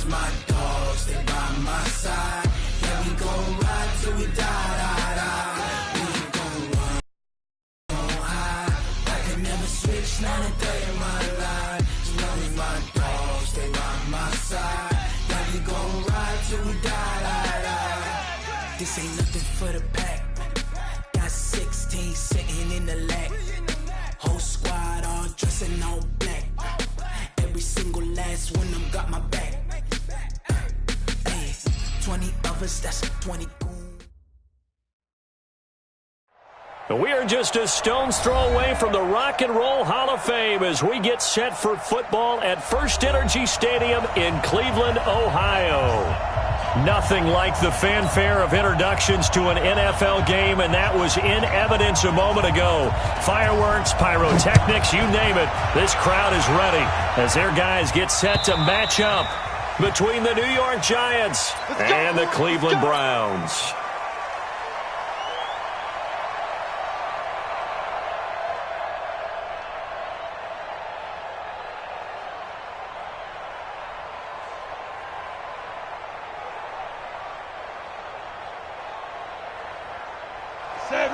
my dogs, they by my side. Yeah, we gon' ride till we die, die, die. We ain't gon' run, gon' hide. I can never switch, not a day in my life. As long as my dogs, they by my side. Yeah, we gon' ride till we die, die, die. This ain't nothing for the pack. Got 16 sitting in the lag. Whole squad all dressing all black. Every single last one of them got my back. Hey, 20 of us, that's 20 goons. We are just a stone's throw away from the Rock and Roll Hall of Fame as we get set for football at First Energy Stadium in Cleveland, Ohio. Nothing like the fanfare of introductions to an NFL game, and that was in evidence a moment ago. Fireworks, pyrotechnics, you name it. This crowd is ready as their guys get set to match up between the New York Giants and the Cleveland Browns.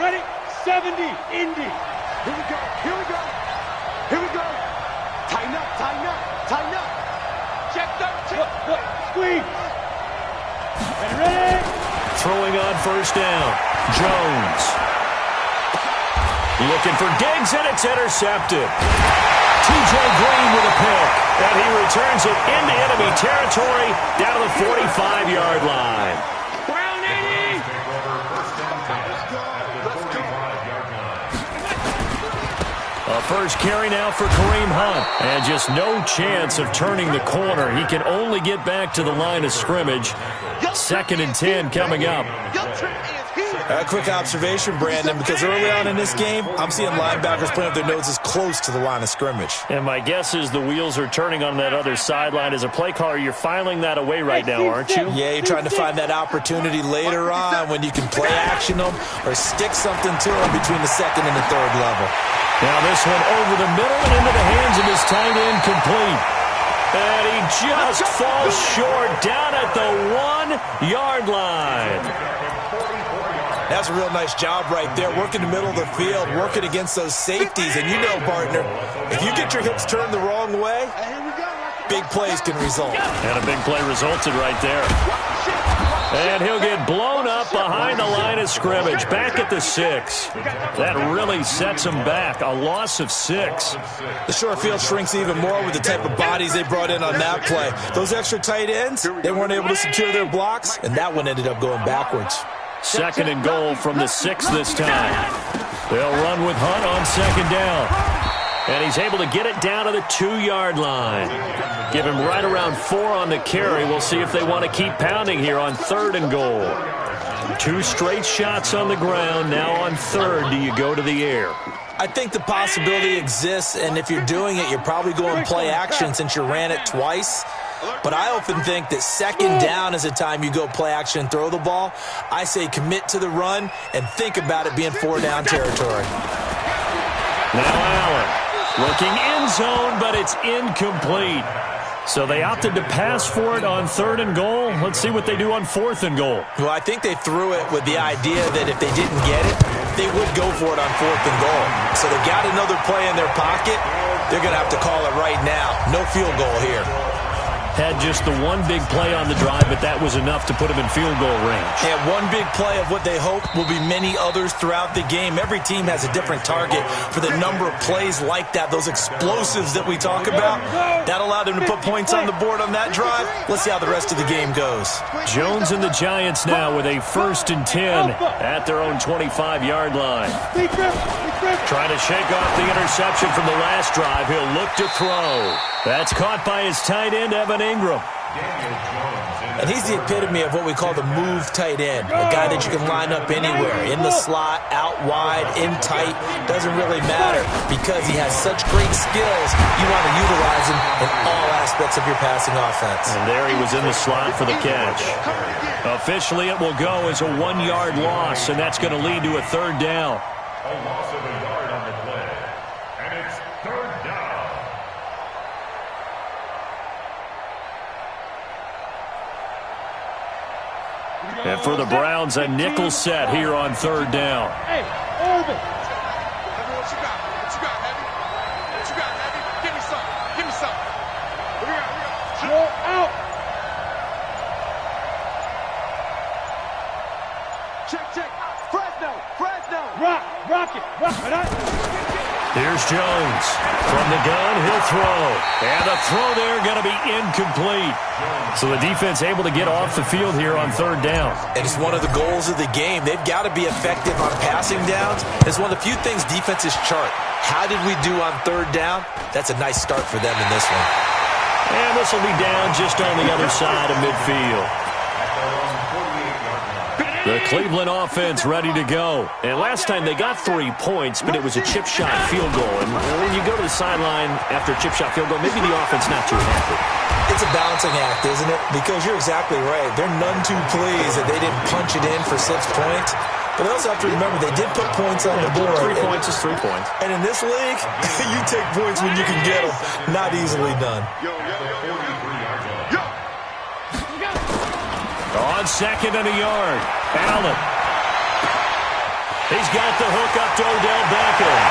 Ready? 70, Indy. Here we go, here we go, here we go. Tighten up, tighten up, tighten up. Check that, check. Squeeze. Ready? Throwing on first down. Jones. Looking for Diggs, and it's intercepted. T.J. Green with a pick, and he returns it into enemy territory down to the 45-yard line. Brown 80. A first carry now for Kareem Hunt. And just no chance of turning the corner. He can only get back to the line of scrimmage. 2nd and 10 coming up. A quick observation, Brandon, because early on in this game, I'm seeing linebackers putting up their noses close to the line of scrimmage. And my guess is the wheels are turning on that other sideline. As a play caller, you're filing that away right now, aren't you? Yeah, you're trying to find that opportunity later on when you can play action them or stick something to them between the 2nd and the 3rd level. Now this one over the middle and into the hands of his tight end, complete. And he just falls short down at the 1-yard line. That's a real nice job right there, working the middle of the field, working against those safeties. And you know, partner, if you get your hips turned the wrong way, big plays can result. And a big play resulted right there. And he'll get blown up behind the line of scrimmage, back at the 6. That really sets him back, a loss of 6. The short field shrinks even more with the type of bodies they brought in on that play. Those extra tight ends, they weren't able to secure their blocks, and that one ended up going backwards. 2nd and goal from the 6 this time. They'll run with Hunt on 2nd down. And he's able to get it down to the 2-yard line. Give him right around 4 on the carry. We'll see if they want to keep pounding here on 3rd and goal. 2 straight shots on the ground. Now on 3rd, do you go to the air? I think the possibility exists, and if you're doing it, you're probably going play action since you ran it twice. But I often think that 2nd down is the time you go play action and throw the ball. I say commit to the run and think about it being 4-down territory. Now Allen looking end zone, but it's incomplete. So they opted to pass for it on 3rd and goal. Let's see what they do on 4th and goal. Well, I think they threw it with the idea that if they didn't get it, they would go for it on 4th and goal. So they got another play in their pocket. They're going to have to call it right now. No field goal here. Had just the one big play on the drive, but that was enough to put him in field goal range. And one big play of what they hope will be many others throughout the game. Every team has a different target for the number of plays like that, those explosives that we talk about. That allowed them to put points on the board on that drive. Let's see how the rest of the game goes. Jones and the Giants now with a 1st and 10 at their own 25-yard line. Trying to shake off the interception from the last drive. He'll look to throw. That's caught by his tight end, Evan Ingram. And he's the epitome of what we call the move tight end, a guy that you can line up anywhere, in the slot, out wide, in tight, doesn't really matter because he has such great skills. You want to utilize him in all aspects of your passing offense. And there he was in the slot for the catch. Officially, it will go as a 1-yard loss, and that's going to lead to a 3rd down. A loss of a yard on the play, and it's 3rd down. And for the Browns, a nickel set here on third down. Hey, Urban. What you got? What you got, Heavy? What you got, Heavy? Give me some. Give me some. What we got? Roll out. Check. Fresno. Rock it. Here's Jones. From the gun, he'll throw. And the throw there going to be incomplete. So the defense able to get off the field here on third down. And it's one of the goals of the game. They've got to be effective on passing downs. It's one of the few things defenses chart. How did we do on third down? That's a nice start for them in this one. And this will be down just on the other side of midfield. The Cleveland offense ready to go. And last time they got 3 points, but it was a chip shot field goal. And when you go to the sideline after a chip shot field goal, maybe the offense not too happy. It's a balancing act, isn't it? Because you're exactly right. They're none too pleased that they didn't punch it in for 6 points. But they also have to remember they did put points on the board. 3 points is 3 points. And in this league, you take points when you can get them. Not easily done. On second and a yard, Allen. He's got the hook up to Odell Beckham.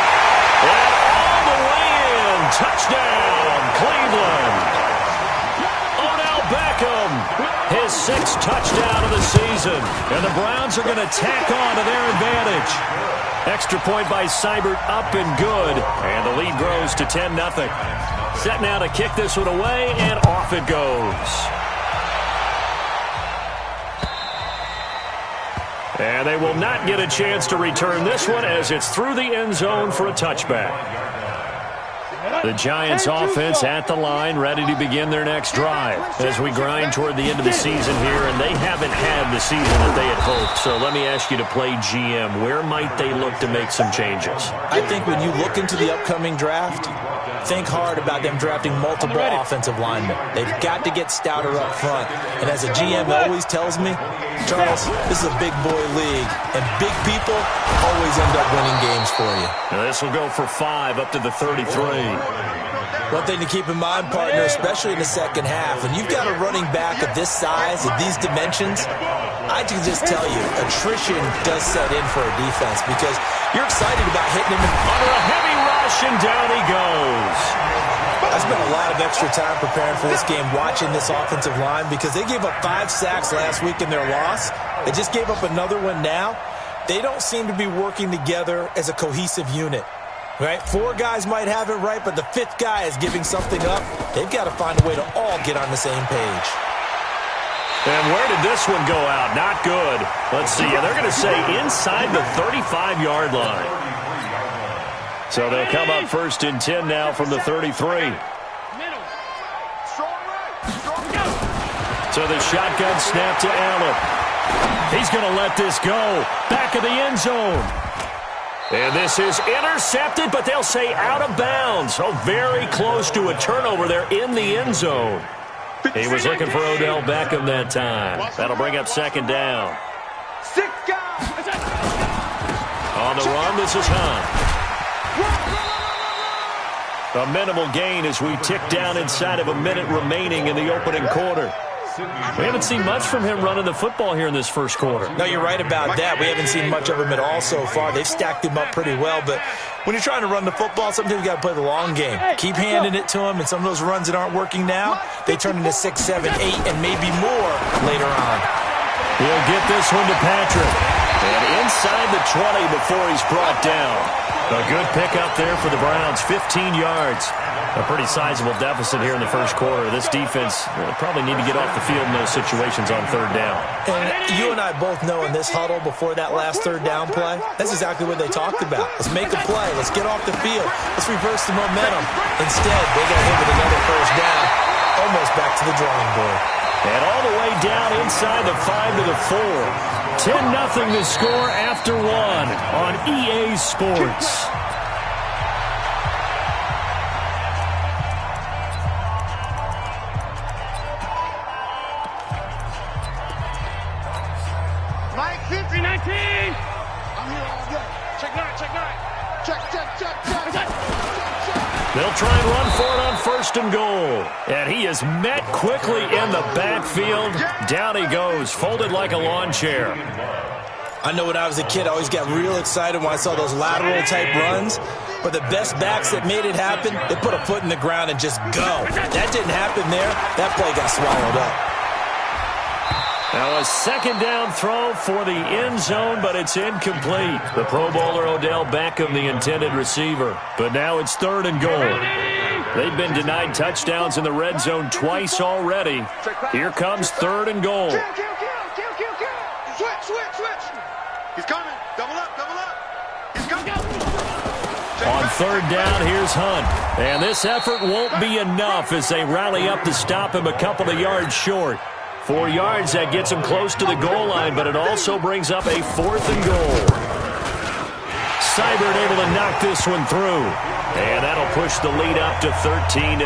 And all the way in. Touchdown, Cleveland. Odell Beckham, his 6th touchdown of the season. And the Browns are going to tack on to their advantage. Extra point by Seibert, up and good. And the lead grows to 10-0. Set now to kick this one away, and off it goes. And they will not get a chance to return this one as it's through the end zone for a touchback. The Giants offense at the line, ready to begin their next drive as we grind toward the end of the season here, and they haven't had the season that they had hoped. So let me ask you to play GM. Where might they look to make some changes? I think when you look into the upcoming draft, think hard about them drafting multiple offensive linemen. They've got to get stouter up front. And as a GM always tells me, Charles, this is a big boy league, and big people always end up winning games for you. Now this will go for 5 up to the 33. One thing to keep in mind, partner, especially in the second half, when you've got a running back of this size, of these dimensions, I can just tell you, attrition does set in for a defense because you're excited about hitting him Under a heavy rush, and down he goes. I spent a lot of extra time preparing for this game watching this offensive line because they gave up 5 sacks last week in their loss. They just gave up another one now. They don't seem to be working together as a cohesive unit. Right? 4 guys might have it right, but the 5th guy is giving something up. They've got to find a way to all get on the same page. And where did this one go out? Not good. Let's see. They're going to say inside the 35-yard line. So they'll come up 1st and 10 now from the 33. So the shotgun snap to Allen. He's going to let this go. Back of the end zone. And this is intercepted, but they'll say out of bounds. Oh, very close to a turnover there in the end zone. He was looking for Odell Beckham that time. That'll bring up 2nd down. 6 guys. On the run, this is Hunt. A minimal gain as we tick down inside of a minute remaining in the opening quarter. We haven't seen much from him running the football here in this first quarter. No, you're right about that. We haven't seen much of him at all so far. They've stacked him up pretty well, but when you're trying to run the football, sometimes you got to play the long game. Keep handing it to him, and some of those runs that aren't working now, they turn into 6, 7, 8, and maybe more later on. He'll get this one to Patrick. And inside the 20 before he's brought down. A good pickup there for the Browns, 15 yards. A pretty sizable deficit here in the first quarter. This defense probably need to get off the field in those situations on 3rd down. And you and I both know in this huddle before that last 3rd down play, that's exactly what they talked about. Let's make a play. Let's get off the field. Let's reverse the momentum. Instead, they got hit with another 1st down, almost back to the drawing board. And all the way down inside the 5 to the 4. 10-0 the score after 1 on EA Sports. They'll try and run for it on 1st and goal. And he is met quickly in the backfield. Down he goes, folded like a lawn chair. I know when I was a kid, I always got real excited when I saw those lateral-type runs. But the best backs that made it happen, they put a foot in the ground and just go. That didn't happen there. That play got swallowed up. Now a 2nd down throw for the end zone, but it's incomplete. The Pro Bowler Odell Beckham, the intended receiver. But now it's 3rd and goal. They've been denied touchdowns in the red zone twice already. Here comes 3rd and goal. Switch. He's coming. Double up. He's coming. On 3rd down, here's Hunt. And this effort won't be enough as they rally up to stop him a couple of yards short. 4 yards, that gets him close to the goal line, but it also brings up a 4th and goal. Seibert able to knock this one through. And that'll push the lead up to 13-0.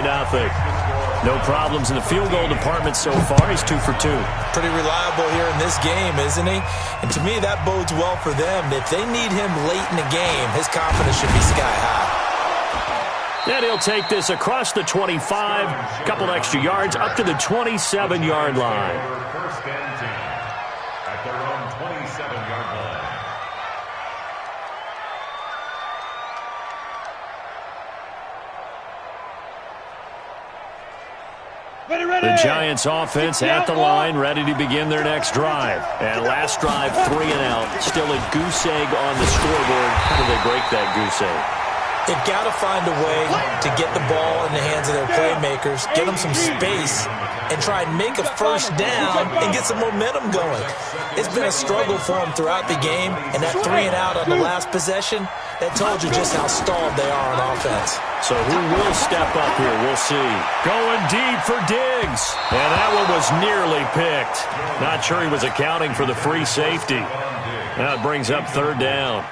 No problems in the field goal department so far. He's 2 for 2. Pretty reliable here in this game, isn't he? And to me, that bodes well for them. If they need him late in the game, his confidence should be sky high. And he'll take this across the 25, a couple extra yards, up to the 27-yard line. 1st and 10 at their own 27-yard line. The Giants offense at the line, ready to begin their next drive. And last drive, 3 and out. Still a goose egg on the scoreboard. How do they break that goose egg? They've got to find a way to get the ball in the hands of their playmakers, get them some space, and try and make a 1st down and get some momentum going. It's been a struggle for them throughout the game, and that 3 and out on the last possession, that told you just how stalled they are on offense. So who will step up here? We'll see. Going deep for Diggs. And that one was nearly picked. Not sure he was accounting for the free safety. Now it brings up 3rd down.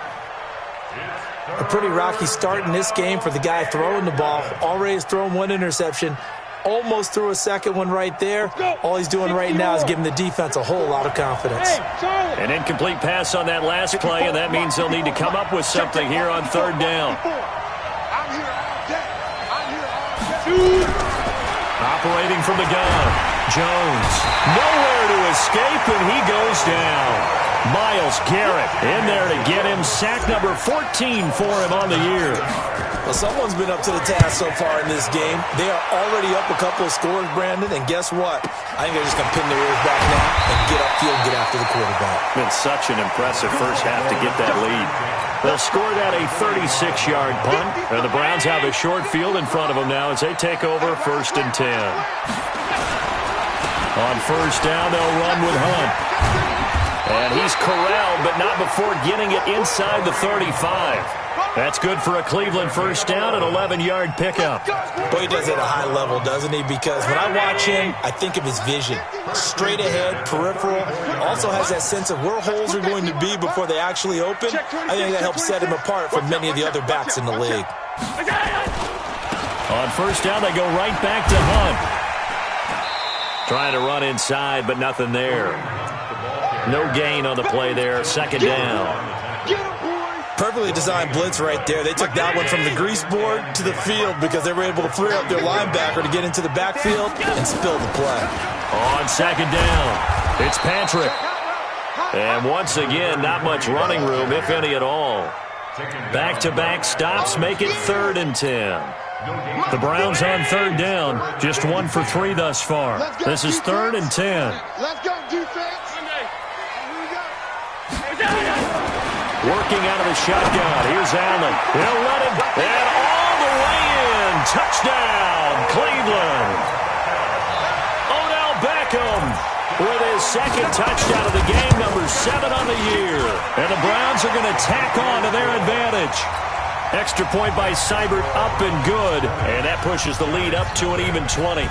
A pretty rocky start in this game for the guy throwing the ball. Already has thrown 1 interception. Almost threw a 2nd one right there. All he's doing right now is giving the defense a whole lot of confidence. An incomplete pass on that last play, and that means they'll need to come up with something here on 3rd down. Operating from the gun, Jones. Nowhere to escape, and he goes down. Myles Garrett in there to get him sack number 14 for him on the year. Well, someone's been up to the task so far in this game. They are already up a couple of scores, Brandon, and guess what? I think they're just going to pin their ears back now and get upfield and get after the quarterback. Been such an impressive first half to get that lead. They'll score that a 36-yard punt, and the Browns have a short field in front of them now as they take over 1st and 10. On 1st down, they'll run with Hunt. And he's corralled, but not before getting it inside the 35. That's good for a Cleveland 1st down, an 11-yard pickup. Boy, he does it at a high level, doesn't he? Because when I watch him, I think of his vision. Straight ahead, peripheral. Also has that sense of where holes are going to be before they actually open. I think that helps set him apart from many of the other backs in the league. On 1st down, they go right back to Hunt. Trying to run inside, but nothing there. No gain on the play there. 2nd down. Perfectly designed blitz right there. They took that one from the grease board to the field because they were able to free up their linebacker to get into the backfield and spill the play. On 2nd down, it's Patrick. And once again, not much running room, if any at all. Back-to-back stops make it 3rd and 10. The Browns on 3rd down, just 1 for 3 thus far. This is 3rd and 10. Let's go, defense. Working out of the shotgun. Here's Allen. They'll let him. And all the way in. Touchdown, Cleveland. Odell Beckham with his 2nd touchdown of the game, number 7 on the year. And the Browns are going to tack on to their advantage. Extra point by Seibert, up and good. And that pushes the lead up to an even 20.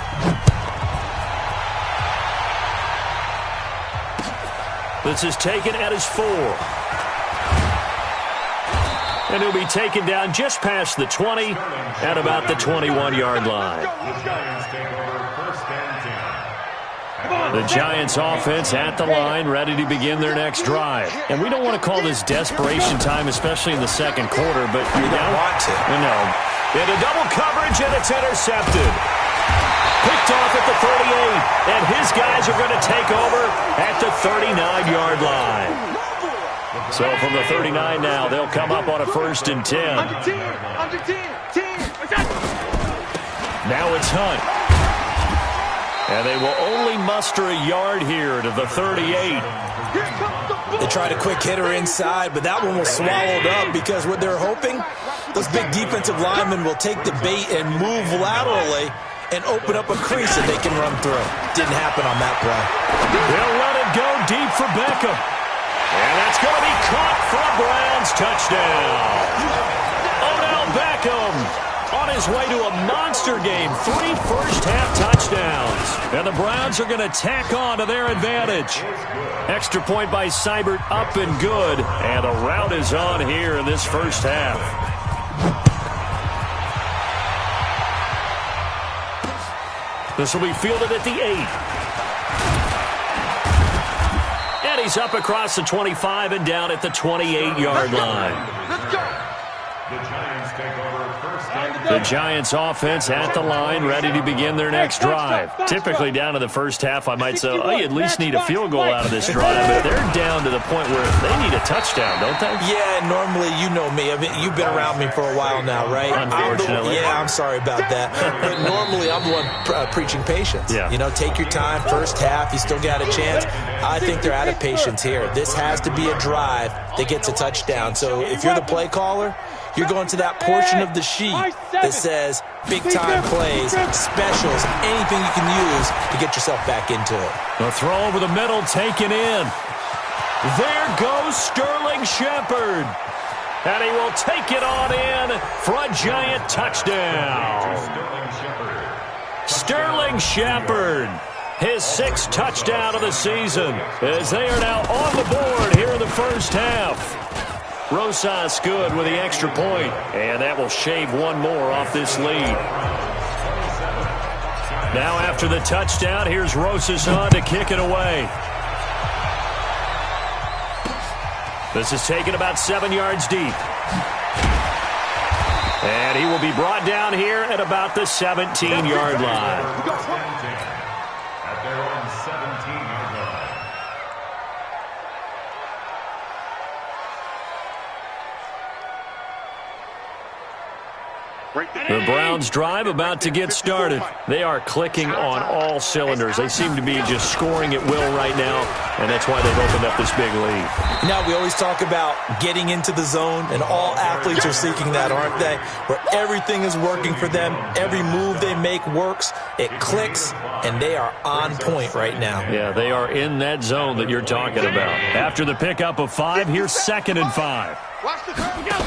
This is taken at his 4. And he'll be taken down just past the 20 at about the 21-yard line. The Giants take over 1st and 10 at their The Giants offense at the line, ready to begin their next drive. And we don't want to call this desperation time, especially in the second quarter, but you don't want to. No. Into double coverage, and it's intercepted. Picked off at the 38, and his guys are going to take over at the 39-yard line. So from the 39 now, they'll come up on a 1st and 10. Under 10. Now it's Hunt. And they will only muster a yard here to the 38. They tried a quick hitter inside, but that one was swallowed up because what they're hoping, those big defensive linemen will take the bait and move laterally and open up a crease that they can run through. Didn't happen on that play. They'll let it go deep for Beckham. And that's going to be caught for a Browns touchdown. Odell Beckham on his way to a monster game. 3 first-half touchdowns. And the Browns are going to tack on to their advantage. Extra point by Seibert, up and good. And the route is on here in this first half. This will be fielded at the 8. And he's up across the 25 and down at the 28-yard line. Let's go. The Giants take over first and The Giants offense at the line, ready to begin their next drive. Typically down to the first half, I might say, oh, you at least need a field goal out of this drive. But they're down to the point where they need a touchdown, don't they? Yeah, normally, you know me. I mean, you've been around me for a while now, right? Unfortunately. I'm sorry about that. But normally, I'm the one preaching patience. Yeah. You know, take your time. First half, you still got a chance. I think they're out of patience here. This has to be a drive that gets a touchdown. So if you're the play caller, you're going to that portion of the sheet that says big-time plays, specials, anything you can use to get yourself back into it. The throw over the middle taken in. There goes Sterling Shepard. And he will take it on in for a Giant touchdown. Sterling Shepard, his 6th touchdown of the season, as they are now on the board here in the first half. Rosas good with the extra point, and that will shave one more off this lead. Now after the touchdown, here's Rosas on to kick it away. This is taken about 7 yards deep. And he will be brought down here at about the 17-yard line. at their own 17-yard line. The Browns drive about to get started. They are clicking on all cylinders. They seem to be just scoring at will right now, and that's why they've opened up this big lead. Now, we always talk about getting into the zone, and all athletes are seeking that, aren't they? Where everything is working for them. Every move they make works. It clicks, and they are on point right now. Yeah, they are in that zone that you're talking about. After the pickup of 5, here's 2nd and 5. Watch the curve. Go.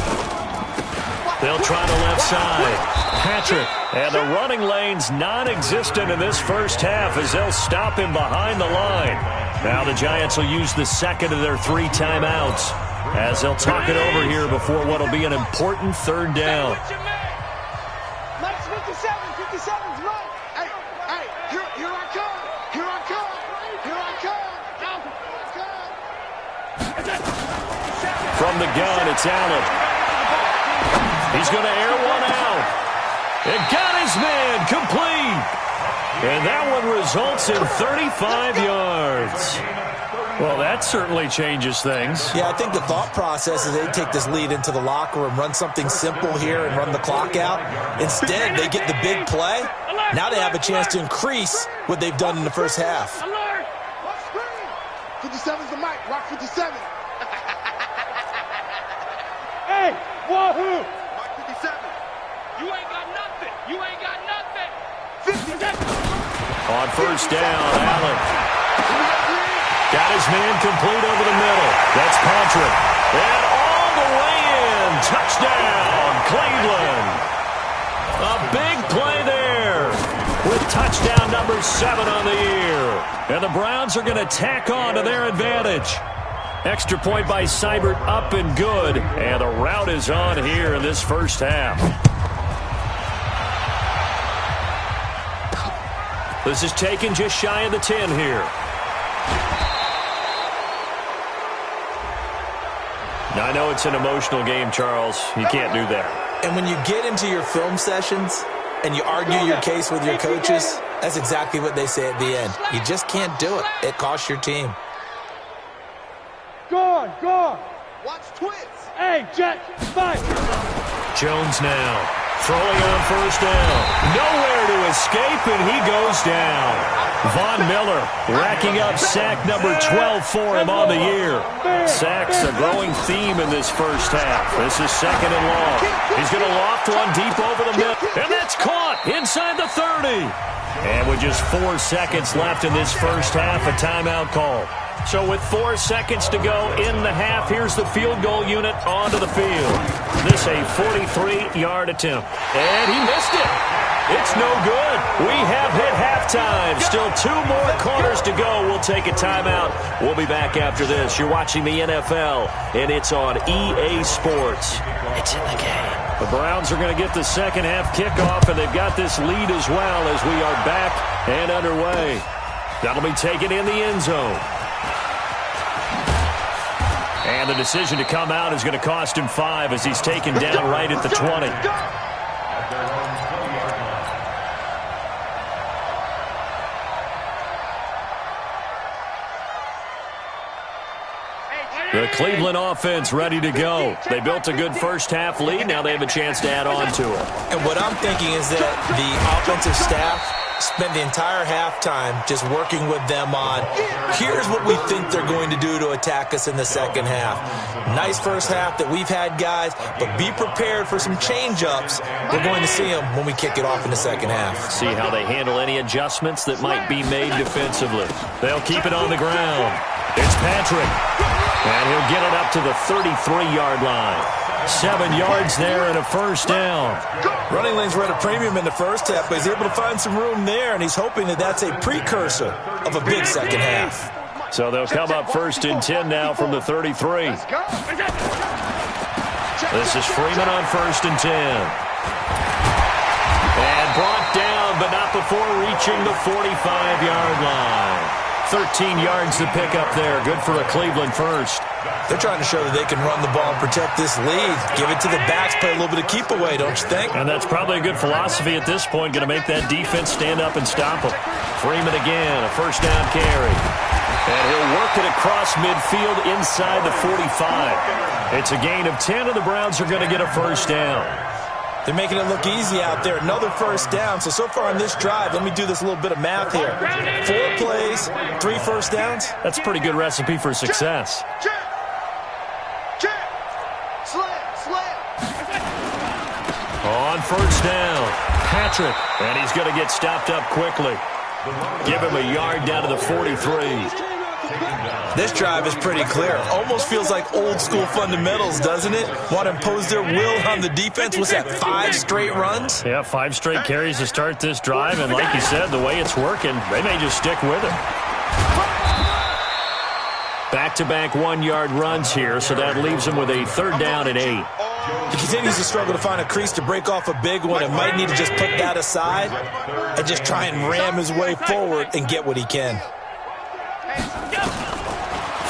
They'll try the left side. Patrick, and the running lane's non-existent in this first half as they'll stop him behind the line. Now the Giants will use the 2nd of their 3 timeouts as they'll talk it over here before what will be an important 3rd down. Let's 57's right. Hey, here I come. Here I come. Here I come. From the gun, it's Allen. He's going to air one out. And got his man complete. And that one results in 35 yards. Well, that certainly changes things. Yeah, I think the thought process is they take this lead into the locker room, run something simple here and run the clock out. Instead, they get the big play. Now they have a chance to increase what they've done in the first half. 57's the mic. Rock 57. Hey, wahoo! Rock 57. You ain't got nothing. You ain't got nothing. 57. On first down, Allen got his man complete over the middle. That's Patrick. And all the way in. Touchdown, Cleveland. A big play there with touchdown number 7 on the year. And the Browns are going to tack on to their advantage. Extra point by Seibert, up and good. And the route is on here in this first half. This is taken just shy of the 10 here. Now, I know it's an emotional game, Charles. You can't do that. And when you get into your film sessions and you argue your case with your coaches, that's exactly what they say at the end. You just can't do it. It costs your team. Go on, go on. Watch twins. Hey, Jet, fight. Jones now throwing on first down. Nowhere to escape, and he goes down. Von Miller racking up sack number 12 for him on the year. Sacks a growing theme in this first half. This is second and long. He's going to loft one deep over the middle, and that's caught inside the 30. And with just 4 seconds left in this first half, a timeout call. So with 4 seconds to go in the half, here's the field goal unit onto the field. This a 43-yard attempt. And he missed it. It's no good. We have hit halftime. Still 2 more quarters to go. We'll take a timeout. We'll be back after this. You're watching the NFL, and it's on EA Sports. It's in the game. The Browns are going to get the second half kickoff, and they've got this lead as well as we are back and underway. That'll be taken in the end zone. And the decision to come out is going to cost him 5 as he's taken down right at the 20. The Cleveland offense ready to go. They built a good first half lead. Now they have a chance to add on to it. And what I'm thinking is that the offensive staff spent the entire halftime just working with them on, here's what we think they're going to do to attack us in the second half. Nice first half that we've had, guys, but be prepared for some change-ups. We're going to see them when we kick it off in the second half. See how they handle any adjustments that might be made defensively. They'll keep it on the ground. It's Patrick. And he'll get it up to the 33-yard line. 7 yards there and a first down. Running lanes were at a premium in the first half, but he's able to find some room there, and he's hoping that that's a precursor of a big second half. So they'll come up first and 10 now from the 33. This is Freeman on first and 10. And brought down, but not before reaching the 45-yard line. 13 yards to pick up there. Good for a Cleveland first. They're trying to show that they can run the ball and protect this lead. Give it to the backs, play a little bit of keep away, don't you think? And that's probably a good philosophy at this point. Going to make that defense stand up and stop them. Freeman again, a first down carry. And he'll work it across midfield inside the 45. It's a gain of 10, and the Browns are going to get a first down. They're making it look easy out there. Another first down. So far on this drive, let me do this little bit of math here. 4 plays, 3 first downs. That's a pretty good recipe for success. On first down, Patrick. And he's going to get stopped up quickly. Give him a yard down to the 43. This drive is pretty clear. Almost feels like old school fundamentals, doesn't it? Want to impose their will on the defense. What's that, 5 straight runs? Yeah, 5 straight carries to start this drive. And like you said, the way it's working, they may just stick with it. Back-to-back 1-yard runs here, so that leaves him with a 3rd down and 8. He continues to struggle to find a crease to break off a big one and might need to just put that aside and just try and ram his way forward and get what he can.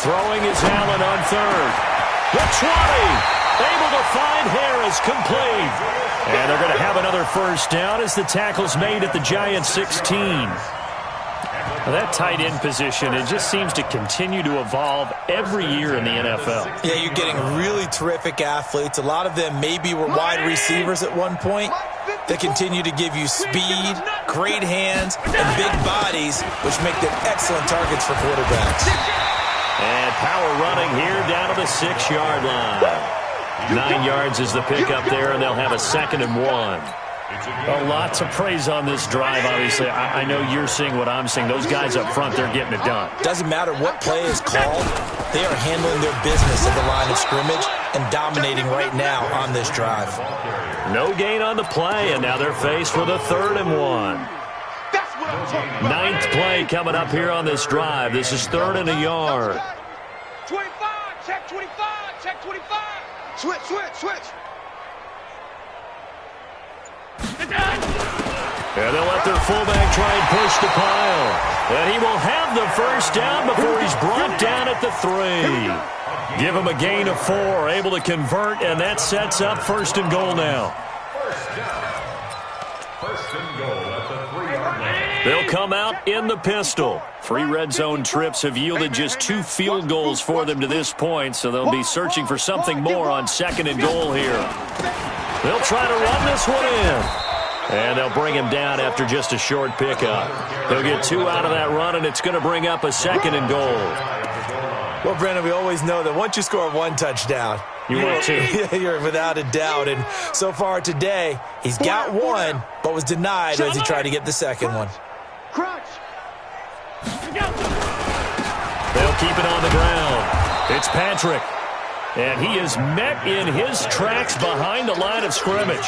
Throwing is Allen on 3rd. The 20. Able to find Harris, complete. And they're going to have another first down as the tackle's made at the Giants' 16. Well, that tight end position, it just seems to continue to evolve every year in the NFL. Yeah, you're getting really terrific athletes. A lot of them maybe were wide receivers at one point. They continue to give you speed, great hands, and big bodies, which make them excellent targets for quarterbacks. And power running here down to the 6-yard line. 9 yards is the pickup there, and they'll have a 2nd and 1. A lot to praise on this drive, obviously. I know you're seeing what I'm seeing. Those guys up front, they're getting it done. Doesn't matter what play is called. They are handling their business at the line of scrimmage and dominating right now on this drive. No gain on the play, and now they're faced with a 3rd and 1. 9th play coming up here on this drive. This is 3rd and a yard. 25, check 25, check 25. Switch. And they'll let their fullback try and push the pile. And he will have the first down before he's brought down at the 3. Give him a gain of 4, able to convert, and that sets up first and goal now. First and goal at the 3-yard line. They'll come out in the pistol. 3 red zone trips have yielded just 2 field goals for them to this point, so they'll be searching for something more on second and goal here. They'll try to run this one in. And they'll bring him down after just a short pickup. They'll get 2 out of that run, and it's going to bring up a second and goal. Well, Brandon, we always know that once you score 1 touchdown, you're without a doubt. And so far today, he's got 1, but was denied as he tried to get the second one. They'll keep it on the ground. It's Patrick. And he is met in his tracks behind the line of scrimmage.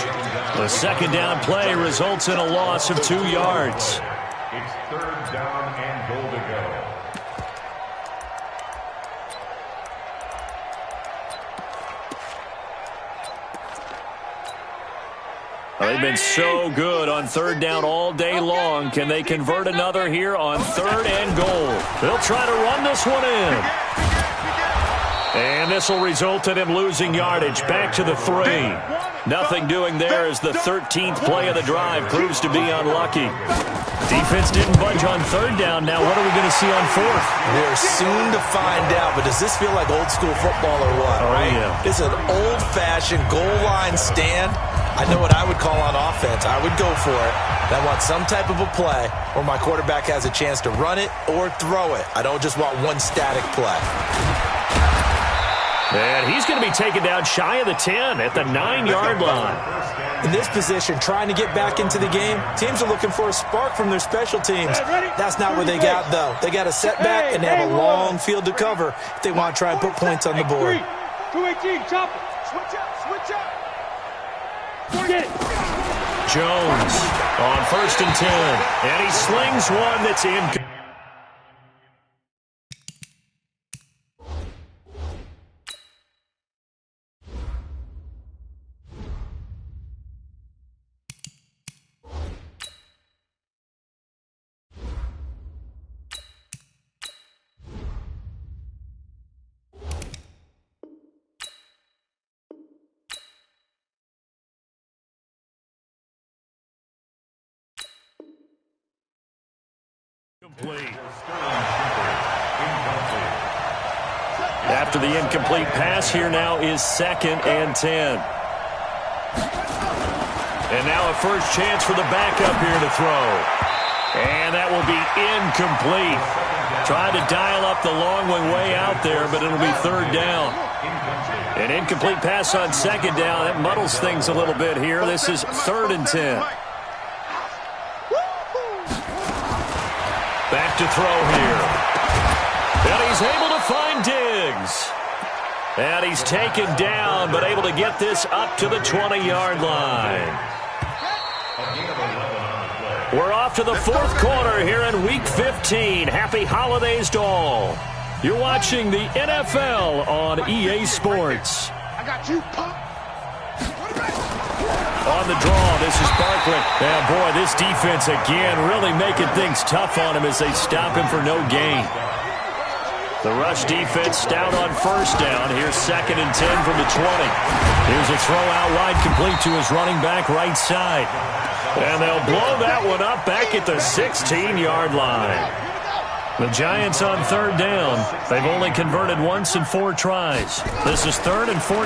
The second down play results in a loss of 2 yards. It's 3rd down and goal to go. They've been so good on 3rd down all day long. Can they convert another here on 3rd and goal? They'll try to run this one in. And this will result in him losing yardage back to the 3. Nothing doing there as the 13th play of the drive proves to be unlucky. Defense didn't budge on 3rd down. Now what are we going to see on 4th? We're soon to find out, but does this feel like old school football or what? Oh, right? Yeah. It's an old-fashioned goal line stand. I know what I would call on offense. I would go for it. I want some type of a play where my quarterback has a chance to run it or throw it. I don't just want one static play. And he's going to be taken down shy of the 10 at the 9-yard line. In this position, trying to get back into the game, teams are looking for a spark from their special teams. That's not what they got, though. They got a setback, and they have a long field to cover if they want to try and put points on the board. 218, chop it. Switch up. Get it. Jones on 1st and 10. And he slings one that's in. After the incomplete pass, here now is 2nd and 10. And now a first chance for the backup here to throw. And that will be incomplete. Tried to dial up the long one way out there, but it'll be 3rd down. An incomplete pass on 2nd down. That muddles things a little bit here. This is 3rd and 10. Back to throw here. And he's able to find Diggs. And he's taken down, but able to get this up to the 20-yard line. We're off to the 4th quarter here in Week 15. Happy holidays to all. You're watching the NFL on EA Sports. I got you, punk. On the draw, this is Barkley. And boy, this defense again really making things tough on him as they stop him for no gain. The rush defense stout on 1st down. Here's 2nd and 10 from the 20. Here's a throw out wide complete to his running back right side. And they'll blow that one up back at the 16-yard line. The Giants on 3rd down. They've only converted once in 4 tries. This is 3rd and 14.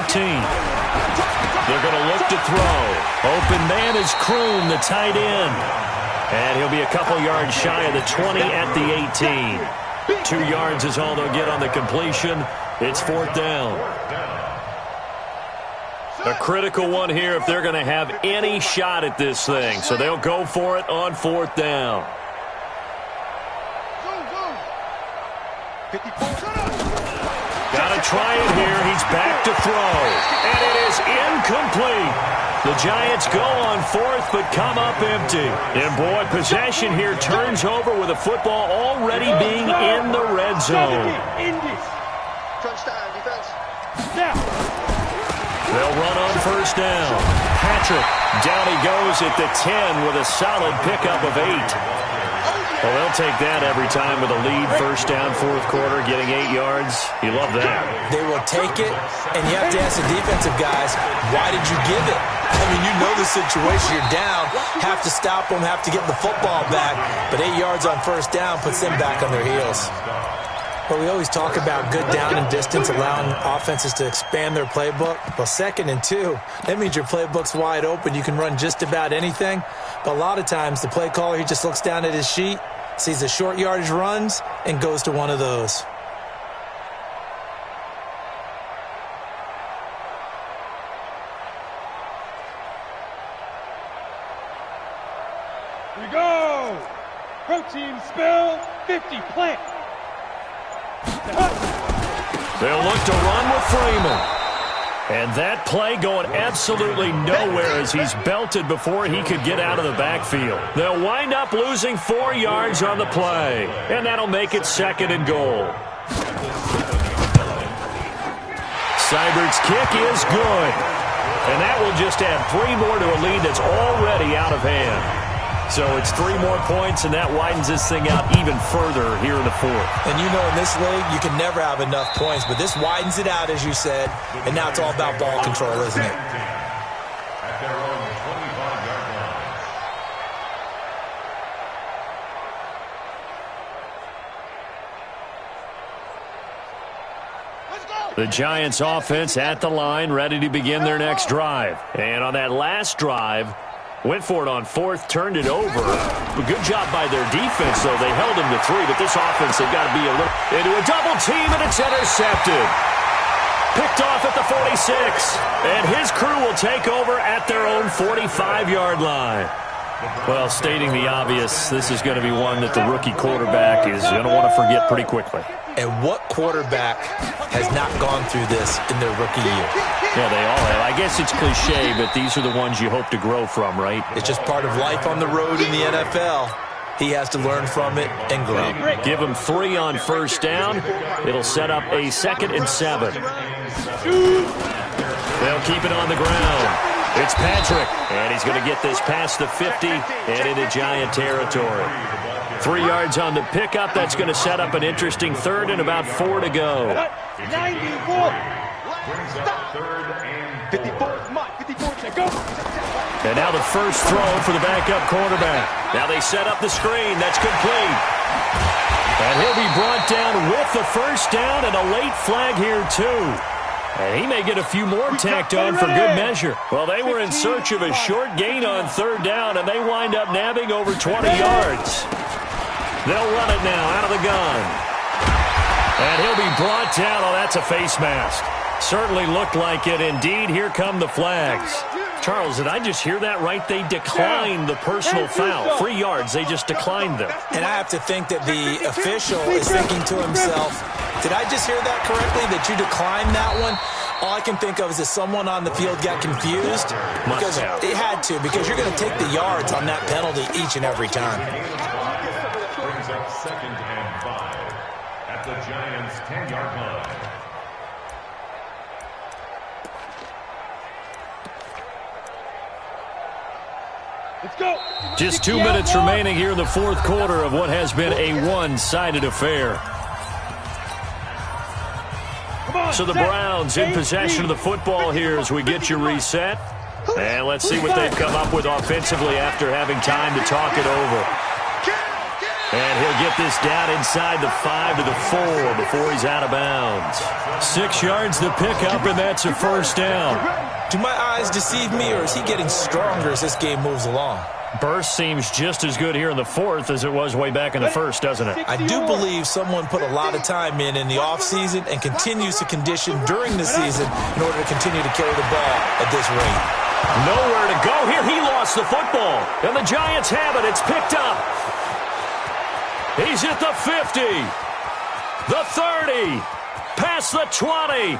They're going to look to throw. Open man is Kroon, the tight end. And he'll be a couple yards shy of the 20 at the 18. 2 yards is all they'll get on the completion. It's 4th down. A critical one here if they're going to have any shot at this thing. So they'll go for it on 4th down. Got to try it here. He's back to throw. And it is incomplete. The Giants go on 4th but come up empty. And boy, possession here turns over with the football already being in the red zone. Touchdown, defense. Now. They'll run on first down. Patrick, down he goes at the 10 with a solid pickup of 8. Well, they'll take that every time with a lead. First down, fourth quarter, getting 8 yards. You love that. They will take it, and you have to ask the defensive guys, why did you give it? I mean, you know the situation. You're down, have to stop them, have to get the football back. But 8 yards on first down puts them back on their heels. But we always talk about good down and distance, allowing offenses to expand their playbook. Well, 2nd and 2, that means your playbook's wide open. You can run just about anything. But a lot of times, the play caller, he just looks down at his sheet, sees the short yardage runs, and goes to one of those. Here we go. Protein spill, 50 plant. They'll look to run with Freeman. And that play going absolutely nowhere as he's belted before he could get out of the backfield. They'll wind up losing 4 yards on the play. And that'll make it 2nd and goal. Seibert's kick is good. And that will just add 3 more to a lead that's already out of hand. So it's 3 more points, and that widens this thing out even further here in the 4th. And you know in this league, you can never have enough points, but this widens it out, as you said, and now it's all about ball control, isn't it? At their own 25-yard line. The Giants offense at the line, ready to begin their next drive. And on that last drive, went for it on 4th, turned it over. A good job by their defense, though. They held him to 3, but this offense, they've got to be a little into a double team, and it's intercepted. Picked off at the 46, and his crew will take over at their own 45-yard line. Well, stating the obvious, this is going to be one that the rookie quarterback is going to want to forget pretty quickly. And what quarterback has not gone through this in their rookie year? Yeah, they all have. I guess it's cliche, but these are the ones you hope to grow from, right? It's just part of life on the road in the NFL. He has to learn from it and grow. Give him 3 on first down. It'll set up a 2nd and 7. They'll keep it on the ground. It's Patrick, and he's going to get this past the 50 and into Giant territory. 3 yards on the pickup. That's going to set up an interesting 3rd and about 4 to go. 94. Stop. 54. Come on. 54. Go. And now the first throw for the backup quarterback. Now they set up the screen. That's complete. And he'll be brought down with the first down and a late flag here, too. And he may get a few more tacked on for good measure. Well, they were in search of a short gain on 3rd down, and they wind up nabbing over 20 yards. They'll run it now out of the gun. And he'll be brought down. Oh, that's a face mask. Certainly looked like it. Indeed, here come the flags. Charles, did I just hear that right? They declined the personal foul. 3 yards, they just declined them. And I have to think that the official is thinking to himself, did I just hear that correctly, that you declined that one? All I can think of is that someone on the field got confused. Because it had to, because you're going to take the yards on that penalty each and every time. Brings up 2nd and 5 at the Giants' 10-yard line. Let's go. Just 2 minutes remaining here in the 4th quarter of what has been a one-sided affair. So the Browns in possession of the football here as we get you reset. And let's see what they've come up with offensively after having time to talk it over. And he'll get this down inside the 5 to the 4 before he's out of bounds. 6 yards to pick up, and that's a first down. Do my eyes deceive me, or is he getting stronger as this game moves along? Burst seems just as good here in the 4th as it was way back in the 1st, doesn't it? I do believe someone put a lot of time in the offseason and continues to condition during the season in order to continue to carry the ball at this rate. Nowhere to go here. He lost the football, and the Giants have it. It's picked up. He's at the 50, the 30, past the 20.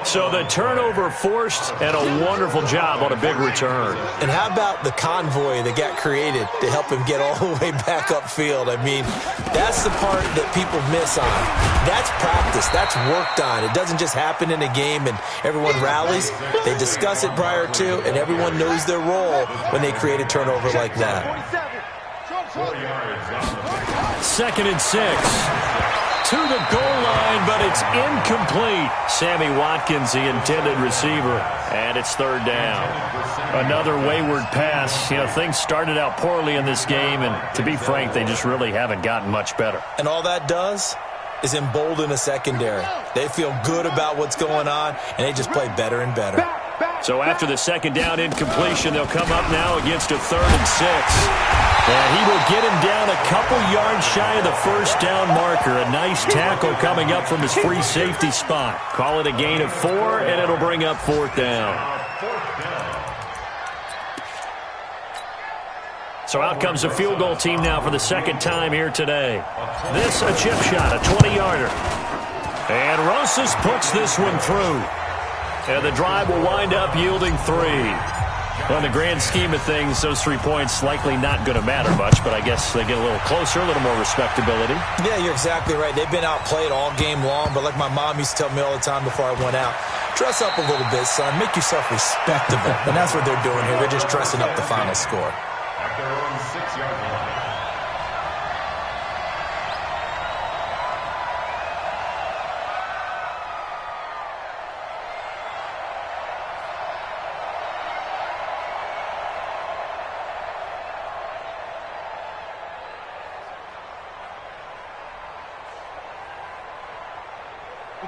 So the turnover forced, and a wonderful job on a big return. And how about the convoy that got created to help him get all the way back upfield? I mean, that's the part that people miss on. That's practice. That's worked on. It doesn't just happen in a game and everyone rallies. They discuss it prior to, and everyone knows their role when they create a turnover like that. 2nd and 6. To the goal line, but it's incomplete. Sammy Watkins, the intended receiver, and it's 3rd down. Another wayward pass. You know, things started out poorly in this game, and to be frank, they just really haven't gotten much better. And all that does is embolden a secondary. They feel good about what's going on, and they just play better and better. So after the 2nd down incompletion, they'll come up now against a 3rd and 6. And he will get him down a couple yards shy of the 1st down marker. A nice tackle coming up from his free safety spot. Call it a gain of 4, and it'll bring up 4th down. So out comes a field goal team now for the 2nd time here today. This a chip shot, a 20-yarder. And Rosas puts this one through. And the drive will wind up yielding 3. Well, in the grand scheme of things, those 3 points likely not going to matter much, but I guess they get a little closer, a little more respectability. Yeah, you're exactly right. They've been outplayed all game long, but like my mom used to tell me all the time before I went out, dress up a little bit, son. Make yourself respectable. And that's what they're doing here. They're just dressing up the final score. At their own 6-yard line.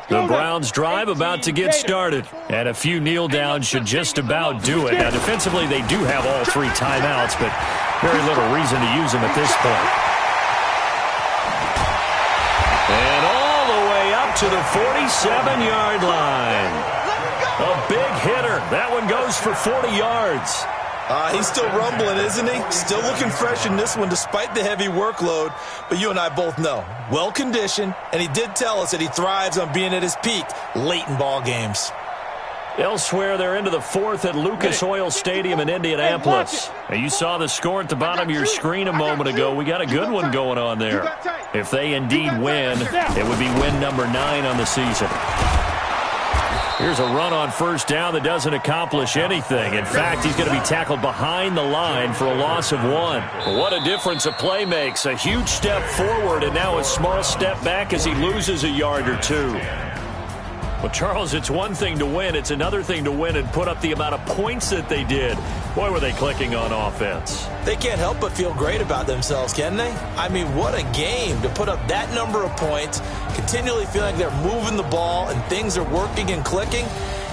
The Browns drive about to get started. And a few kneel downs should just about do it. Now, defensively, they do have all 3 timeouts, but very little reason to use them at this point. And all the way up to the 47-yard line. A big hitter. That one goes for 40 yards. He's still rumbling, isn't he? Still looking fresh in this one despite the heavy workload. But you and I both know, well-conditioned, and he did tell us that he thrives on being at his peak late in ball games. Elsewhere, they're into the 4th at Lucas Oil Stadium in Indianapolis. Now, you saw the score at the bottom of your screen a moment ago. We got a good one going on there. If they indeed win, it would be win number 9 on the season. Here's a run on 1st down that doesn't accomplish anything. In fact, he's going to be tackled behind the line for a loss of 1. What a difference a play makes. A huge step forward and now a small step back as he loses a yard or 2. Well, Charles, it's one thing to win. It's another thing to win and put up the amount of points that they did. Boy, were they clicking on offense. They can't help but feel great about themselves, can they? I mean, what a game to put up that number of points, continually feeling like they're moving the ball and things are working and clicking.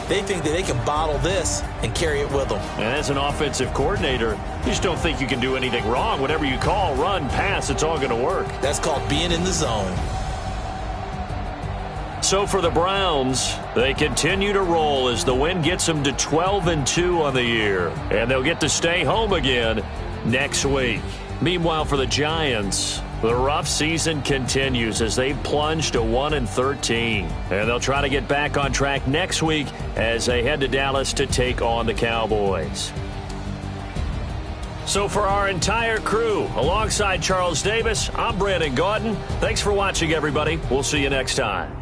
They think that they can bottle this and carry it with them. And as an offensive coordinator, you just don't think you can do anything wrong. Whatever you call, run, pass, it's all going to work. That's called being in the zone. So for the Browns, they continue to roll as the win gets them to 12-2 on the year. And they'll get to stay home again next week. Meanwhile, for the Giants, the rough season continues as they plunge to 1-13. And they'll try to get back on track next week as they head to Dallas to take on the Cowboys. So for our entire crew, alongside Charles Davis, I'm Brandon Gaudin. Thanks for watching, everybody. We'll see you next time.